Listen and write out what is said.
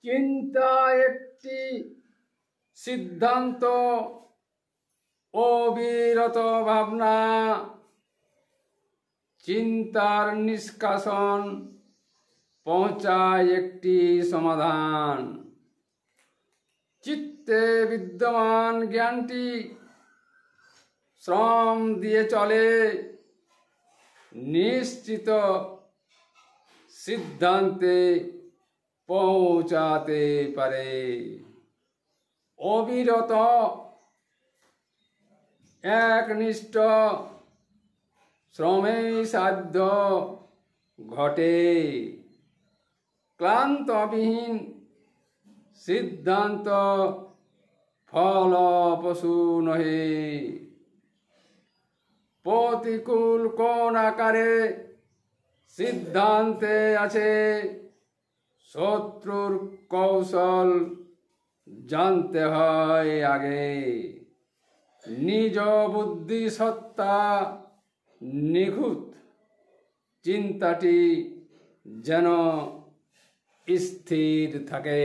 চিন্তা একটি সিদ্ধান্ত, অবিরত ভাবনা, চিন্তার নিষ্কাশন পৌঁছায় একটি সমাধান। চিত্তে বিদ্যমান জ্ঞানটি শ্রম দিয়ে চলে, নিশ্চিত সিদ্ধান্তে পৌঁছাতে পারে। অবিরত একনিষ্ঠ শ্রমেই সাধ্য ঘটে। ক্লান্তবিহীন সিদ্ধান্ত ফলপ্রসূ নহে। প্রতিকূল কোন আকারে সিদ্ধান্তে আছে, শত্রুর কৌশল জানতে হয় আগে। নিজ বুদ্ধি সত্তা নিখুঁত চিন্তাটি যেন স্থির থাকে।